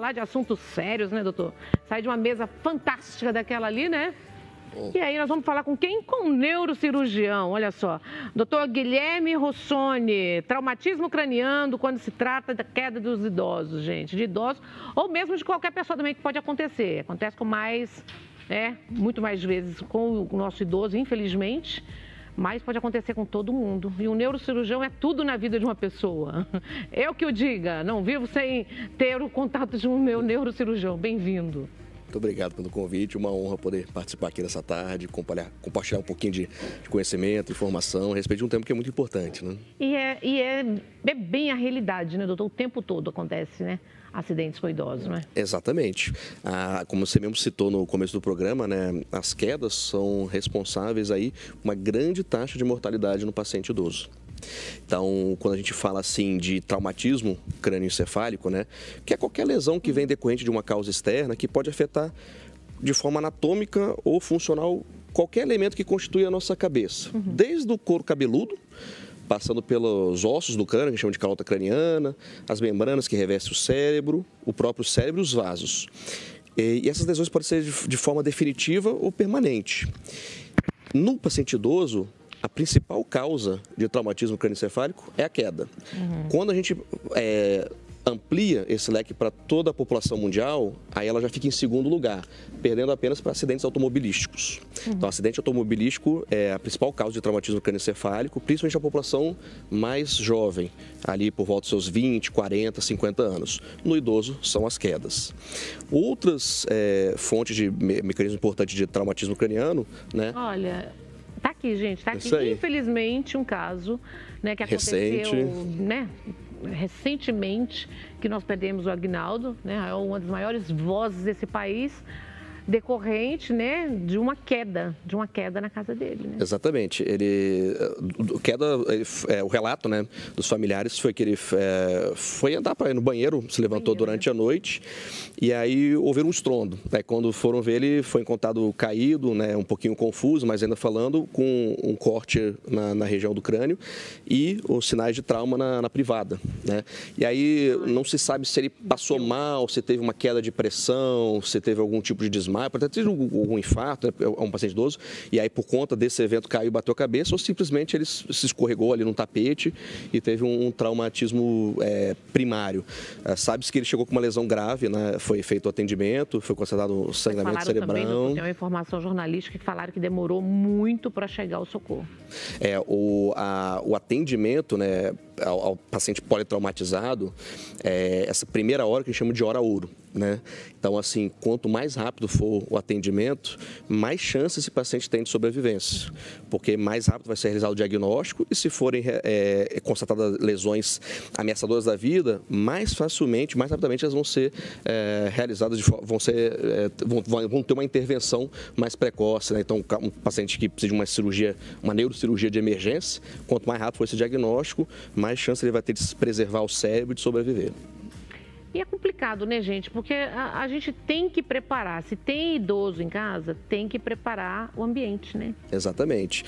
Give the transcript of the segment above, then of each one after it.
falar de assuntos sérios, né, doutor? Sair de uma mesa fantástica daquela ali, né? E aí nós vamos falar com quem? Com o neurocirurgião, olha só. Doutor Guilherme Rossoni, traumatismo craniano quando se trata da queda dos idosos, gente. De idosos ou mesmo de qualquer pessoa também que pode acontecer. Acontece com muito mais vezes com o nosso idoso, infelizmente. Mas pode acontecer com todo mundo. E o neurocirurgião é tudo na vida de uma pessoa. Eu que o diga, não vivo sem ter o contato de um meu neurocirurgião. Bem-vindo. Muito obrigado pelo convite, uma honra poder participar aqui nessa tarde, compartilhar um pouquinho de conhecimento, informação a respeito de um tema que é muito importante, né? E é bem a realidade, né, doutor? O tempo todo acontece, né? Acidentes com idosos, né? Exatamente. Como você mesmo citou no começo do programa, né, as quedas são responsáveis aí por uma grande taxa de mortalidade no paciente idoso. Então, quando a gente fala assim de traumatismo crânioencefálico, né, que é qualquer lesão que vem decorrente de uma causa externa que pode afetar de forma anatômica ou funcional qualquer elemento que constitui a nossa cabeça, desde o couro cabeludo, passando pelos ossos do crânio, que a gente chama de calota craniana, as membranas que revestem o cérebro, o próprio cérebro e os vasos. E essas lesões podem ser de forma definitiva ou permanente. No paciente idoso, a principal causa de traumatismo crânioencefálico é a queda. Quando a gente amplia esse leque para toda a população mundial, aí ela já fica em segundo lugar, perdendo apenas para acidentes automobilísticos. Então, acidente automobilístico é a principal causa de traumatismo crânioencefálico, principalmente a população mais jovem, ali por volta dos seus 20, 40, 50 anos. No idoso, são as quedas. Outras fontes de mecanismo importante de traumatismo craniano, né? Olha, tá aqui, gente, tá aqui. Infelizmente, um caso, né, que aconteceu, né, recentemente, que nós perdemos o Agnaldo, né, é uma das maiores vozes desse país, decorrente, né, de uma queda na casa dele, né? Exatamente. O relato, né, dos familiares foi que ele foi andar para ir no banheiro, se levantou durante a noite e aí houve um estrondo. Quando foram ver, ele foi encontrado caído, né, um pouquinho confuso, mas ainda falando, com um corte na região do crânio e os sinais de trauma na privada, né? E aí não se sabe se ele passou mal, se teve uma queda de pressão, se teve algum tipo de desmaio, pode ter tido algum infarto, né, é um paciente idoso, e aí por conta desse evento caiu e bateu a cabeça, ou simplesmente ele se escorregou ali num tapete e teve um traumatismo primário. Sabe-se que ele chegou com uma lesão grave, né, foi feito o atendimento, foi constatado sangramento cerebral. Também, tem uma informação jornalística que falaram que demorou muito para chegar ao socorro. O atendimento, né, ao paciente politraumatizado, essa primeira hora que a gente chama de hora ouro, né? Então, assim, quanto mais rápido for o atendimento, mais chance esse paciente tem de sobrevivência, porque mais rápido vai ser realizado o diagnóstico e se forem constatadas lesões ameaçadoras da vida, mais facilmente, mais rapidamente elas vão ser realizadas, vão ter uma intervenção mais precoce, né? Então, um paciente que precisa de uma cirurgia, uma neurocirurgia de emergência, quanto mais rápido for esse diagnóstico, mais chance ele vai ter de preservar o cérebro e de sobreviver. E é complicado, né, gente? Porque a gente tem que preparar. Se tem idoso em casa, tem que preparar o ambiente, né? Exatamente.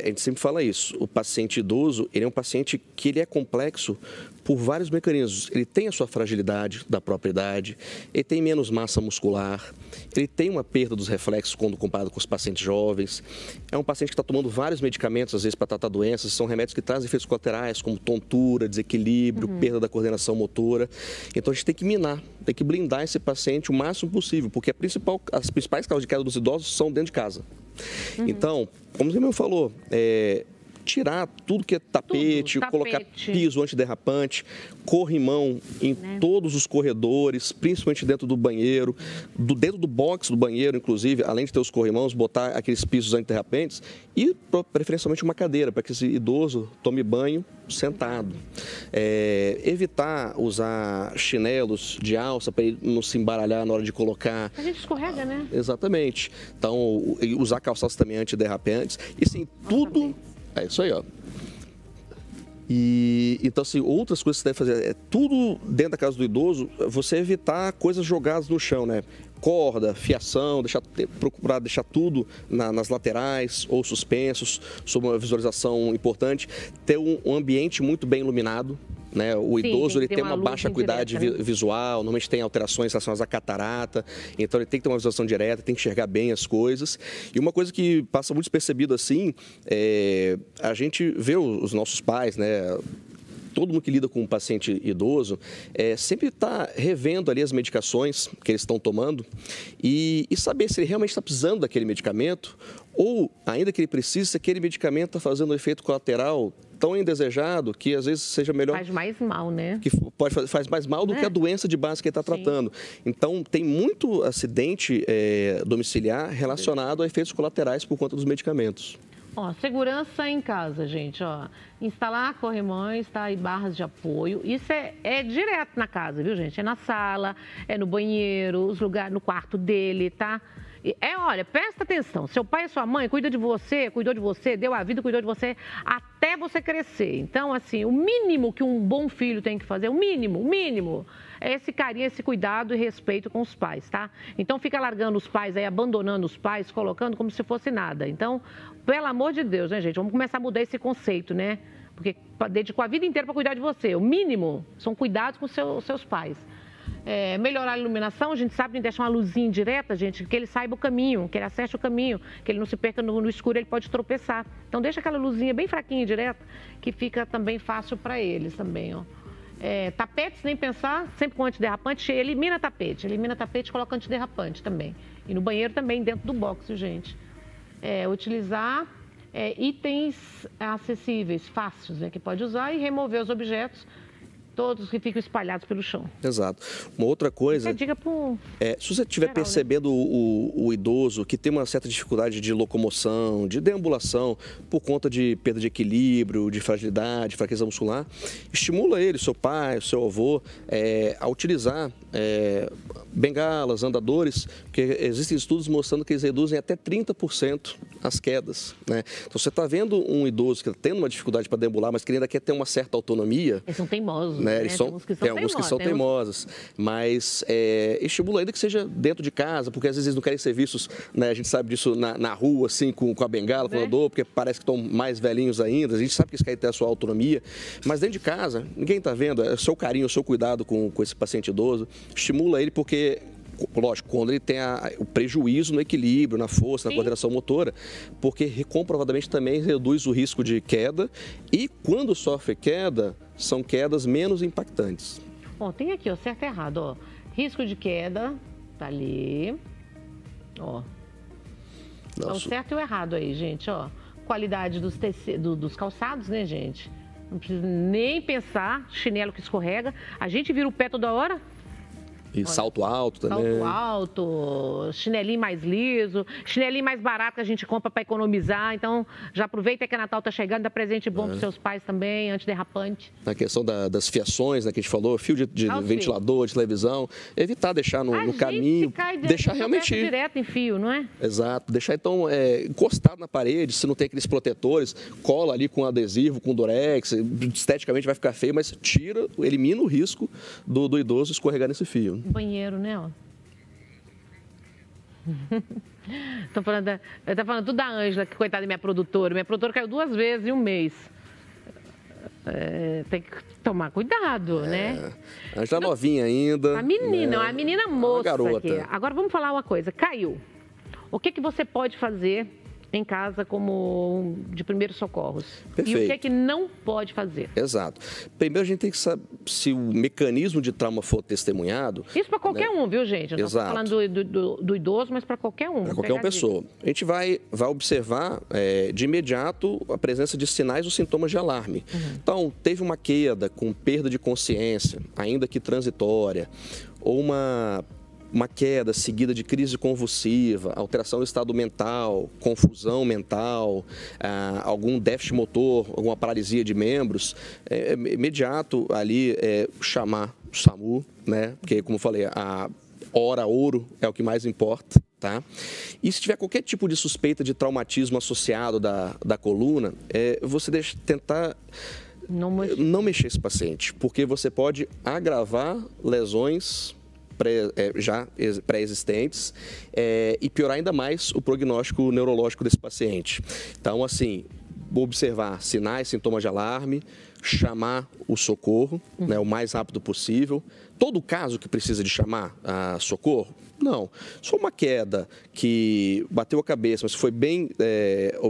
A gente sempre fala isso. O paciente idoso, ele é um paciente que ele é complexo por vários mecanismos. Ele tem a sua fragilidade da própria idade, ele tem menos massa muscular, ele tem uma perda dos reflexos quando comparado com os pacientes jovens. É um paciente que está tomando vários medicamentos, às vezes, para tratar doenças. São remédios que trazem efeitos colaterais, como tontura, desequilíbrio, perda da coordenação motora. Então, a gente tem que minar, tem que blindar esse paciente o máximo possível, porque as principais causas de queda dos idosos são dentro de casa. Então, como você mesmo falou, tirar tudo que é tapete, colocar piso antiderrapante, corrimão em todos os corredores, principalmente dentro do banheiro, dentro do box do banheiro, inclusive, além de ter os corrimãos, botar aqueles pisos antiderrapantes e, preferencialmente, uma cadeira, para que esse idoso tome banho sentado. Evitar usar chinelos de alça para ele não se embaralhar na hora de colocar. A gente escorrega, né? Exatamente. Então, usar calçados também antiderrapantes. E sim, tudo... É isso aí, ó. E então, assim, outras coisas que você deve fazer, tudo dentro da casa do idoso, você evitar coisas jogadas no chão, né? Corda, fiação, procurar deixar tudo nas laterais ou suspensos, sob uma visualização importante, ter um ambiente muito bem iluminado, né? O idoso ele tem uma baixa acuidade visual, normalmente tem alterações relacionadas à catarata, então ele tem que ter uma visualização direta, tem que enxergar bem as coisas. E uma coisa que passa muito despercebido assim, a gente vê os nossos pais, né? Todo mundo que lida com um paciente idoso sempre está revendo ali as medicações que eles estão tomando e saber se ele realmente está precisando daquele medicamento ou, ainda que ele precise, se aquele medicamento está fazendo um efeito colateral tão indesejado que às vezes seja melhor... Faz mais mal, né? Que faz mais mal do que a doença de base que ele está tratando. Então, tem muito acidente domiciliar relacionado a efeitos colaterais por conta dos medicamentos. Ó, segurança em casa, gente, ó. Instalar corrimões, tá? E barras de apoio. Isso é direto na casa, viu, gente? É na sala, é no banheiro, os lugares, no quarto dele, tá? Olha, presta atenção. Seu pai e sua mãe cuidou de você, deu a vida, cuidou de você até você crescer. Então, assim, o mínimo que um bom filho tem que fazer, o mínimo, é esse carinho, esse cuidado e respeito com os pais, tá? Então, fica largando os pais aí, abandonando os pais, colocando como se fosse nada. Então, pelo amor de Deus, né, gente? Vamos começar a mudar esse conceito, né? Porque dedicou a vida inteira para cuidar de você. O mínimo são cuidados com seus pais. Melhorar a iluminação, a gente sabe que deixar uma luzinha direta, gente, que ele saiba o caminho, que ele acerte o caminho, que ele não se perca no escuro, ele pode tropeçar. Então, deixa aquela luzinha bem fraquinha e direta, que fica também fácil para eles também, ó. Tapetes, nem pensar, sempre com antiderrapante, elimina tapete, coloca antiderrapante também. E no banheiro também, dentro do box, gente. Utilizar itens acessíveis, fáceis, né, que pode usar e remover os objetos, todos que ficam espalhados pelo chão. Exato. Uma outra coisa... Diga pro... se você estiver percebendo, né, o idoso que tem uma certa dificuldade de locomoção, de deambulação, por conta de perda de equilíbrio, de fragilidade, fraqueza muscular, estimula ele, seu pai, seu avô, a utilizar bengalas, andadores, porque existem estudos mostrando que eles reduzem até 30% as quedas, né? Então, você está vendo um idoso que está tendo uma dificuldade para deambular, mas que ainda quer ter uma certa autonomia. Eles são teimosos, né? Tem alguns que são teimosos, mas estimula ainda que seja dentro de casa, porque às vezes eles não querem ser vistos, né? A gente sabe disso na rua, assim, com a bengala, com o andador, porque parece que estão mais velhinhos ainda, a gente sabe que eles querem ter a sua autonomia, mas dentro de casa, ninguém está vendo, é o seu carinho, o seu cuidado com esse paciente idoso, estimula ele porque... Lógico, quando ele tem o prejuízo no equilíbrio, na força, na coordenação motora, porque comprovadamente também reduz o risco de queda e quando sofre queda, são quedas menos impactantes. Ó, tem aqui, ó, certo e errado, ó. Risco de queda, tá ali, ó. Então, certo e o errado aí, gente, ó. Qualidade dos calçados, né, gente? Não precisa nem pensar, chinelo que escorrega. A gente vira o pé toda hora. E olha, salto alto também. Salto alto, chinelinho mais liso, chinelinho mais barato que a gente compra para economizar. Então, já aproveita que o Natal tá chegando, dá presente bom para seus pais também, antiderrapante. Na questão das fiações, né, que a gente falou, fio de ventilador, de televisão, evitar deixar no caminho, deixar realmente direto em fio, não é? Exato, deixar então encostado na parede, se não tem aqueles protetores, cola ali com adesivo, com durex, esteticamente vai ficar feio, mas elimina o risco do idoso escorregar nesse fio. Banheiro, né? Ó. Tô falando tudo da Ângela, que coitada da minha produtora. Minha produtora caiu 2 vezes em um mês. Tem que tomar cuidado, né? A Ângela novinha ainda. A menina, a menina moça garota. Aqui. Agora vamos falar uma coisa. Caiu. O que você pode fazer em casa como de primeiros socorros? Perfeito. E o que não pode fazer? Exato. Primeiro a gente tem que saber se o mecanismo de trauma for testemunhado. Isso para qualquer um, viu, gente? Eu não estou falando do idoso, mas para qualquer um. Para qualquer uma pessoa. A gente vai observar de imediato a presença de sinais ou sintomas de alarme. Então, teve uma queda com perda de consciência, ainda que transitória, ou uma queda seguida de crise convulsiva, alteração do estado mental, confusão mental, algum déficit motor, alguma paralisia de membros, imediato ali chamar o SAMU, né? Porque, como eu falei, a hora ouro é o que mais importa, tá? E se tiver qualquer tipo de suspeita de traumatismo associado da coluna, você tentar não mexer esse paciente, porque você pode agravar lesões já pré-existentes e piorar ainda mais o prognóstico neurológico desse paciente. Então, assim, observar sinais, sintomas de alarme, chamar o socorro, né, o mais rápido possível. Todo caso que precisa de chamar socorro? Não. Só uma queda que bateu a cabeça, mas foi bem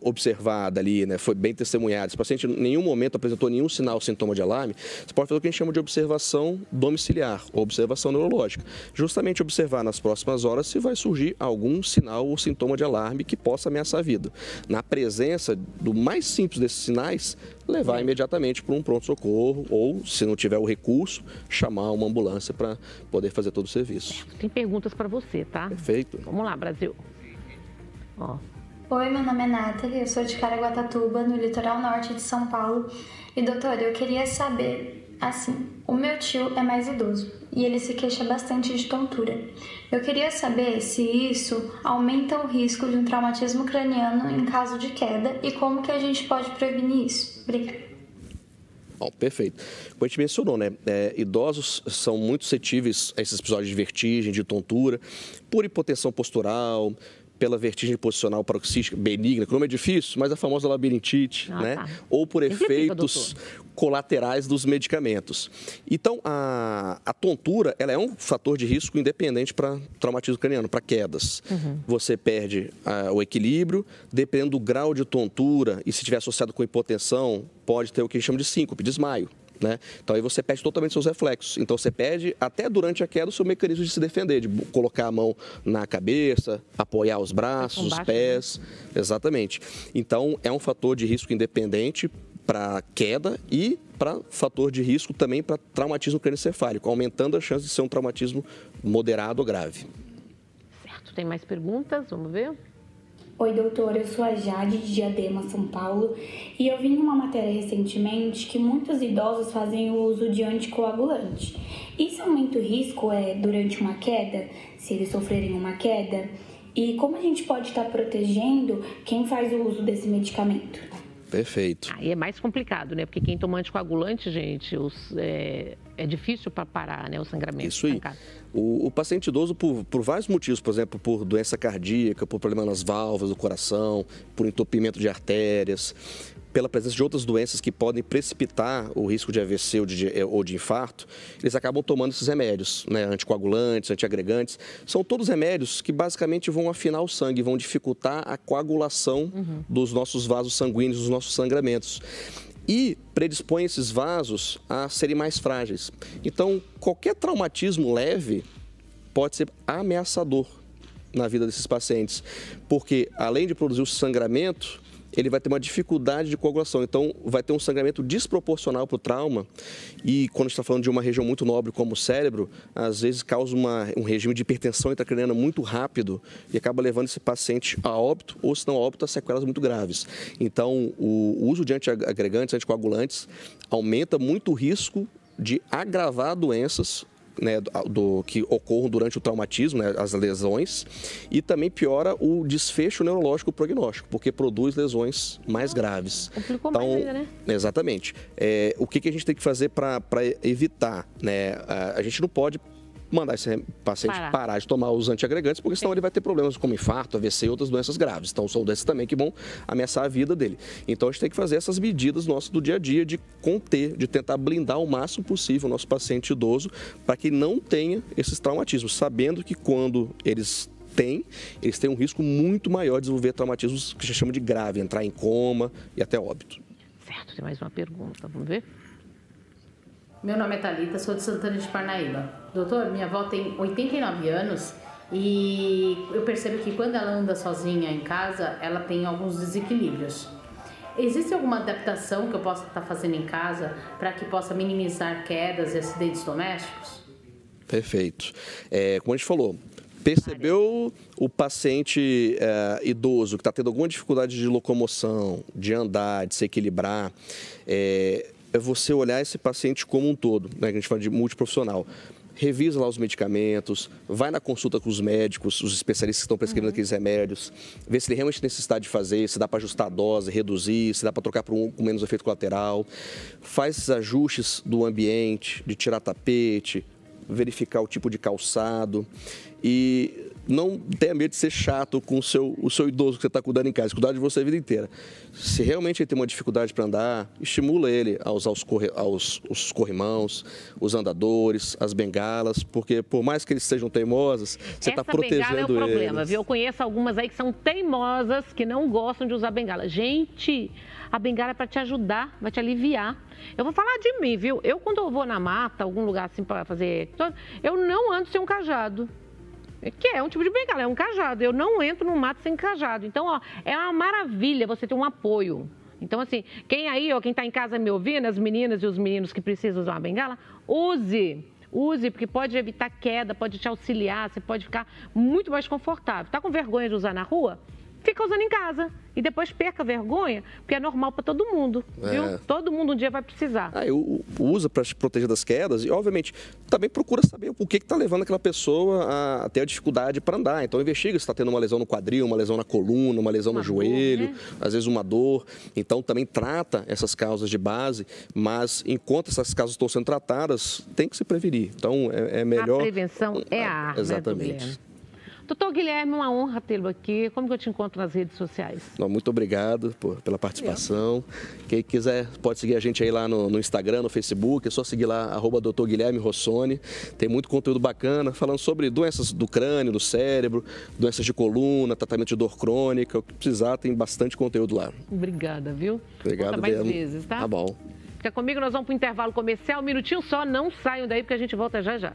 observada ali, né, foi bem testemunhada. Esse paciente em nenhum momento apresentou nenhum sinal, sintoma de alarme. Você pode fazer o que a gente chama de observação domiciliar, ou observação neurológica. Justamente observar nas próximas horas se vai surgir algum sinal ou sintoma de alarme que possa ameaçar a vida. Na presença do mais simples desses sinais, levar imediatamente para um pronto-socorro ou, se não tiver o recurso, chamar uma ambulância para poder fazer todo o serviço. Tem perguntas para você, tá? Perfeito. Vamos lá, Brasil. Ó. Oi, meu nome é Nathalie, eu sou de Caraguatatuba, no litoral norte de São Paulo. E, doutora, eu queria saber, assim, o meu tio é mais idoso e ele se queixa bastante de tontura. Eu queria saber se isso aumenta o risco de um traumatismo craniano em caso de queda e como que a gente pode prevenir isso. Obrigada. Bom, perfeito. Como a gente mencionou, né? Idosos são muito suscetíveis a esses episódios de vertigem, de tontura, por hipotensão postural, pela vertigem posicional paroxística benigna, que o nome é difícil, mas a famosa labirintite, né? Tá. Ou por efeitos colaterais dos medicamentos. Então, a tontura, ela é um fator de risco independente para traumatismo craniano, para quedas. Você perde o equilíbrio, dependendo do grau de tontura, e se estiver associado com hipotensão, pode ter o que a gente chama de síncope, desmaio. Né? Então aí você perde totalmente seus reflexos. Então você perde até durante a queda o seu mecanismo de se defender, de colocar a mão na cabeça, apoiar os braços, os pés. Exatamente. Então é um fator de risco independente para queda e para fator de risco também para traumatismo crânioencefálico, aumentando a chance de ser um traumatismo moderado ou grave. Certo. Tem mais perguntas? Vamos ver. Oi, doutora, eu sou a Jade, de Diadema, São Paulo, e eu vi em uma matéria recentemente que muitos idosos fazem o uso de anticoagulante. Isso aumenta o risco durante uma queda, se eles sofrerem uma queda? E como a gente pode estar protegendo quem faz o uso desse medicamento? Perfeito. Aí é mais complicado, né? Porque quem toma anticoagulante, gente, é difícil para parar, né, o sangramento. Isso aí. O paciente idoso, por vários motivos, por exemplo, por doença cardíaca, por problema nas válvulas do coração, por entupimento de artérias, pela presença de outras doenças que podem precipitar o risco de AVC ou de infarto, eles acabam tomando esses remédios, né? Anticoagulantes, antiagregantes. São todos remédios que basicamente vão afinar o sangue, vão dificultar a coagulação dos nossos vasos sanguíneos, dos nossos sangramentos. E predispõe esses vasos a serem mais frágeis. Então, qualquer traumatismo leve pode ser ameaçador na vida desses pacientes, porque além de produzir o sangramento, ele vai ter uma dificuldade de coagulação, então vai ter um sangramento desproporcional para o trauma e quando a gente está falando de uma região muito nobre como o cérebro, às vezes causa um regime de hipertensão intracraniana muito rápido e acaba levando esse paciente a óbito ou, se não a óbito, a sequelas muito graves. Então, o uso de antiagregantes, anticoagulantes, aumenta muito o risco de agravar doenças, né, que ocorram durante o traumatismo, né, as lesões, e também piora o desfecho neurológico, o prognóstico, porque produz lesões mais graves. Complicou mais ainda, né? Exatamente. O que a gente tem que fazer para evitar? Né? A gente não pode mandar esse paciente parar de tomar os antiagregantes, porque senão ele vai ter problemas como infarto, AVC e outras doenças graves. Então, são doenças também que vão ameaçar a vida dele. Então, a gente tem que fazer essas medidas nossas do dia a dia de conter, de tentar blindar o máximo possível o nosso paciente idoso para que não tenha esses traumatismos, sabendo que quando eles têm um risco muito maior de desenvolver traumatismos que a gente chama de grave, entrar em coma e até óbito. Certo, tem mais uma pergunta, vamos ver? Meu nome é Thalita, sou de Santana de Parnaíba. Doutor, minha avó tem 89 anos e eu percebo que quando ela anda sozinha em casa, ela tem alguns desequilíbrios. Existe alguma adaptação que eu possa estar fazendo em casa para que possa minimizar quedas e acidentes domésticos? Perfeito. Como a gente falou, percebeu o paciente idoso que está tendo alguma dificuldade de locomoção, de andar, de se equilibrar, é você olhar esse paciente como um todo, né, que a gente fala de multiprofissional. Revisa lá os medicamentos, vai na consulta com os médicos, os especialistas que estão prescrevendo aqueles remédios, vê se ele realmente tem necessidade de fazer, se dá para ajustar a dose, reduzir, se dá para trocar por um com menos efeito colateral. Faz esses ajustes do ambiente, de tirar tapete, verificar o tipo de calçado e não tenha medo de ser chato com o seu idoso que você está cuidando em casa, cuidar de você a vida inteira. Se realmente ele tem uma dificuldade para andar, estimula ele a usar os corrimãos, os andadores, as bengalas, porque por mais que eles sejam teimosos, você está protegendo eles. Essa bengala é o problema, viu? Eu conheço algumas aí que são teimosas, que não gostam de usar bengala. Gente, a bengala é para te ajudar, vai te aliviar. Eu vou falar de mim, viu? Eu, quando eu vou na mata, algum lugar assim para fazer... Eu não ando sem um cajado. Que é um tipo de bengala, é um cajado. Eu não entro no mato sem cajado. Então, ó, é uma maravilha você ter um apoio. Então, assim, quem está em casa me ouvindo, as meninas e os meninos que precisam usar uma bengala, use, porque pode evitar queda, pode te auxiliar, você pode ficar muito mais confortável. Está com vergonha de usar na rua? Fica usando em casa e depois perca a vergonha, porque é normal para todo mundo, viu? Todo mundo um dia vai precisar. Usa para te proteger das quedas e, obviamente, também procura saber o que está levando aquela pessoa a ter a dificuldade para andar. Então, investiga se está tendo uma lesão no quadril, uma lesão na coluna, uma lesão no joelho, né? Às vezes uma dor. Então, também trata essas causas de base, mas enquanto essas causas estão sendo tratadas, tem que se prevenir. Então, é melhor... A prevenção é a arma, exatamente. Né, Doutor Guilherme, uma honra tê-lo aqui. Como que eu te encontro nas redes sociais? Muito obrigado pela participação. Quem quiser pode seguir a gente aí lá no Instagram, no Facebook. É só seguir lá, @Dr. Guilherme Rossoni. Tem muito conteúdo bacana, falando sobre doenças do crânio, do cérebro, doenças de coluna, tratamento de dor crônica. O que precisar, tem bastante conteúdo lá. Obrigada, viu? Obrigado, Volta mais vezes, tá? Tá bom. Fica comigo, nós vamos para o intervalo comercial. Um minutinho só, não saiam daí, porque a gente volta já já.